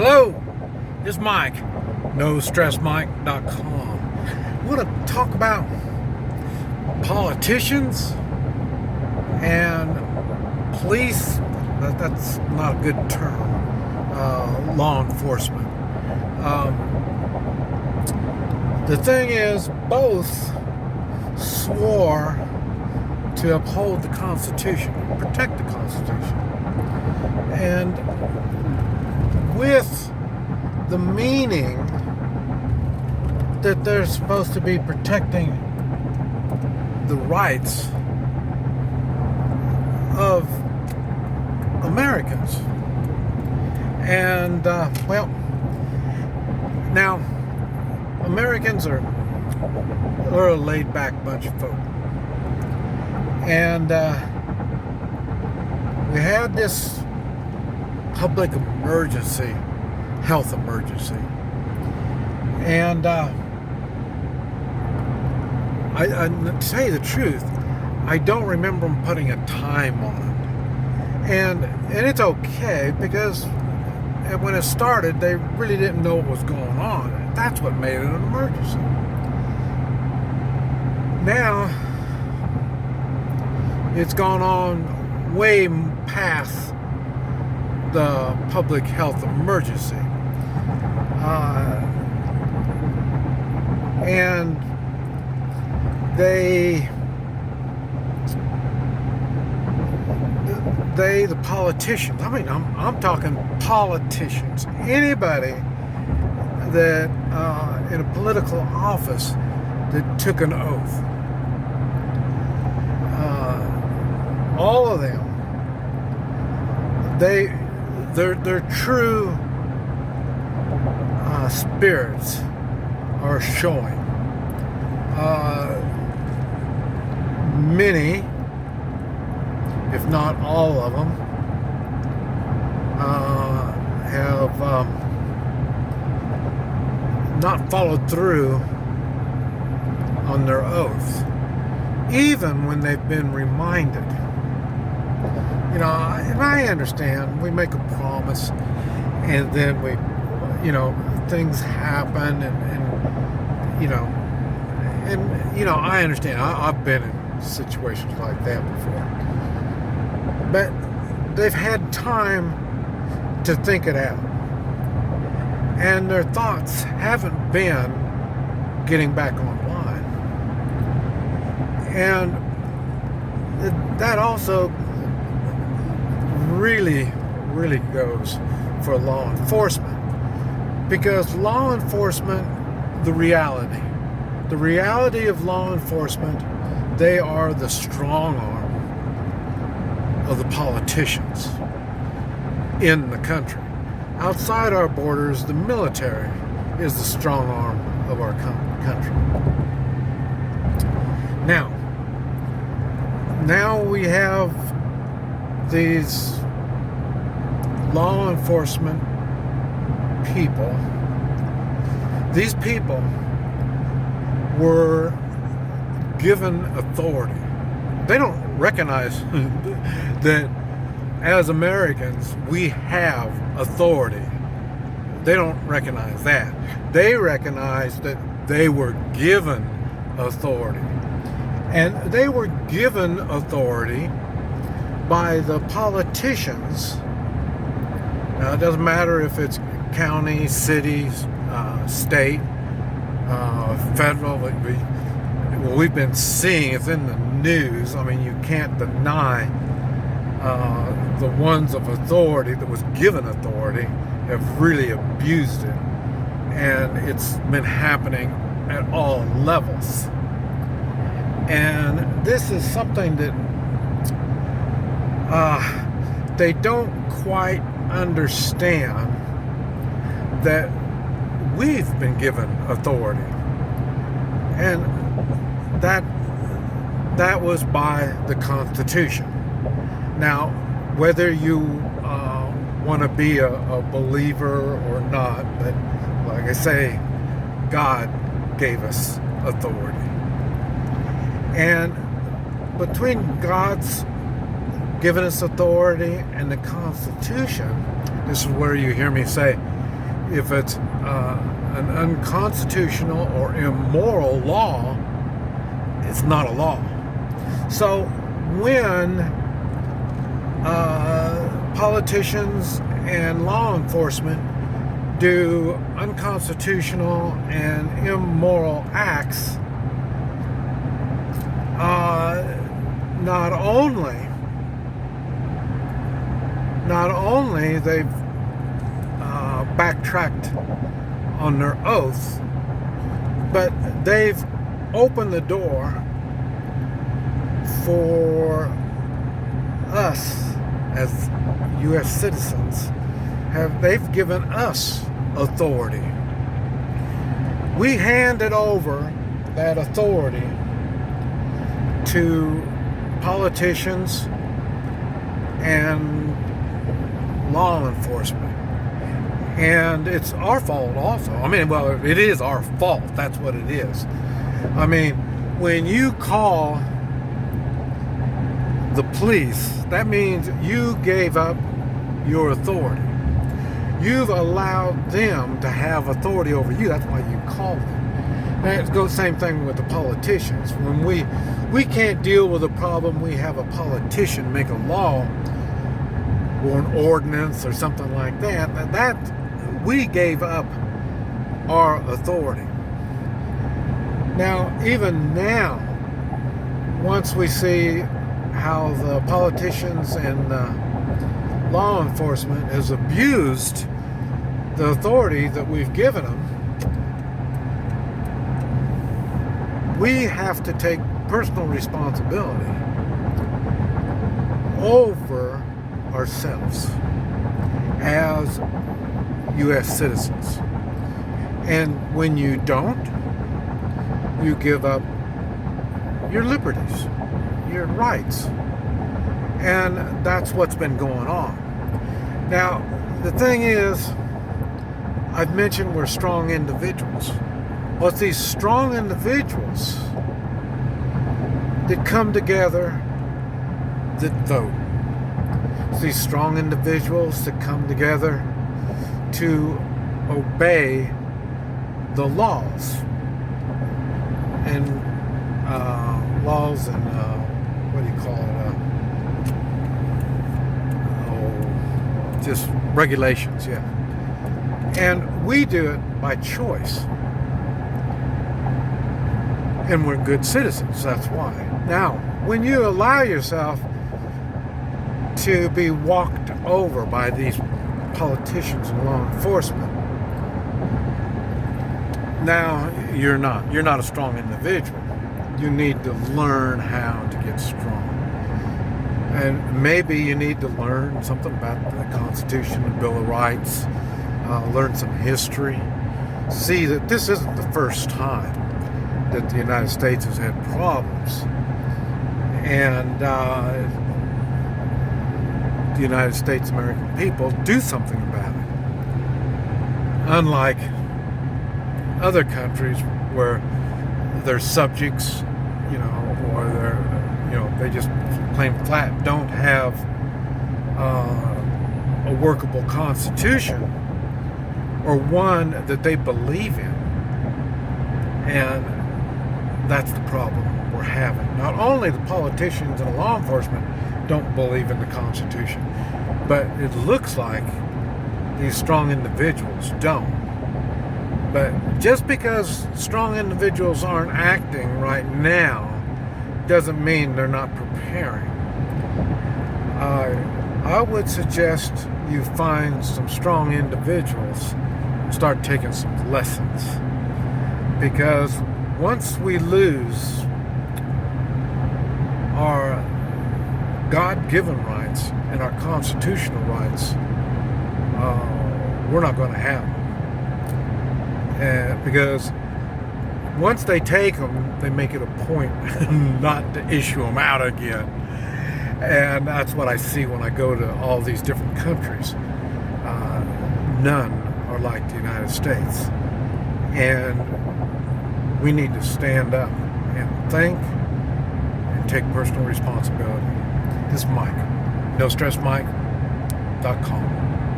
Hello, it's Mike, NoStressMike.com. I want to talk about politicians and police. That's not a good term. Law enforcement. The thing is, both swore to uphold the Constitution, protect the Constitution. And with the meaning that they're supposed to be protecting the rights of Americans. And, now, Americans are a laid-back bunch of folk. And we had this public emergency, health emergency. And I to tell you the truth, I don't remember them putting a time on it. And it's okay, because when it started, they really didn't know what was going on. That's what made it an emergency. Now, it's gone on way past the public health emergency. And the politicians, I'm talking politicians, anybody that in a political office that took an oath, all of them, their true spirits are showing. Many, if not all of them, have not followed through on their oath, even when they've been reminded. And I understand, we make a promise and then things happen, and I understand. I've been in situations like that before. But they've had time to think it out. And their thoughts haven't been getting back online. And that also really, really goes for law enforcement. Because law enforcement, the reality of law enforcement, they are the strong arm of the politicians in the country. Outside our borders, the military is the strong arm of our country. Now we have these law enforcement people. These people were given authority. They don't recognize that as Americans we have authority. They don't recognize that. They recognize that they were given authority. And they were given authority by the politicians. Now, it doesn't matter if it's county, cities, state, federal. We've been seeing, it's in the news. You can't deny the ones of authority that was given authority have really abused it. And it's been happening at all levels. And this is something that they don't quite understand, that we've been given authority. And that was by the Constitution. Now, whether you want to be a believer or not, but like I say, God gave us authority. And between God's given us authority and the Constitution, this is where you hear me say, if it's an unconstitutional or immoral law, it's not a law. So when politicians and law enforcement do unconstitutional and immoral acts, not only they've backtracked on their oath, but they've opened the door for us as U.S. citizens. They've given us authority. We handed over that authority to politicians and law enforcement. And it's our fault also. I mean, well, it is our fault. That's what it is. I mean, when you call the police, that means you gave up your authority. You've allowed them to have authority over you. That's why you call them. And it goes the same thing with the politicians. When we can't deal with a problem, we have a politician make a law or an ordinance or something like that. That we gave up our authority. Now, even now, once we see how the politicians and law enforcement has abused the authority that we've given them, we have to take personal responsibility over ourselves as U.S. citizens. And when you don't, you give up your liberties, your rights. And that's what's been going on. Now, the thing is, I've mentioned we're strong individuals. Well, it's these strong individuals that come together that vote. It's these strong individuals that come together to obey the laws and what do you call it? Just regulations, yeah. And we do it by choice. And we're good citizens, that's why. Now, when you allow yourself to be walked over by these politicians and law enforcement, now you're not a strong individual. You need to learn how to get strong. And maybe you need to learn something about the Constitution and Bill of Rights, learn some history, see that this isn't the first time that the United States has had problems. And the United States American people do something about it. Unlike other countries where their subjects, or they just plain flat don't have a workable constitution or one that they believe in. And that's the problem we're having. Not only the politicians and law enforcement don't believe in the Constitution, but it looks like these strong individuals don't. But just because strong individuals aren't acting right now doesn't mean they're not preparing. I would suggest you find some strong individuals and start taking some lessons. Because once we lose our God-given rights and our constitutional rights, we're not going to have them. Because once they take them, they make it a point not to issue them out again. And that's what I see when I go to all these different countries. None are like the United States. And we need to stand up and think and take personal responsibility. This is Mike. NoStressMike.com.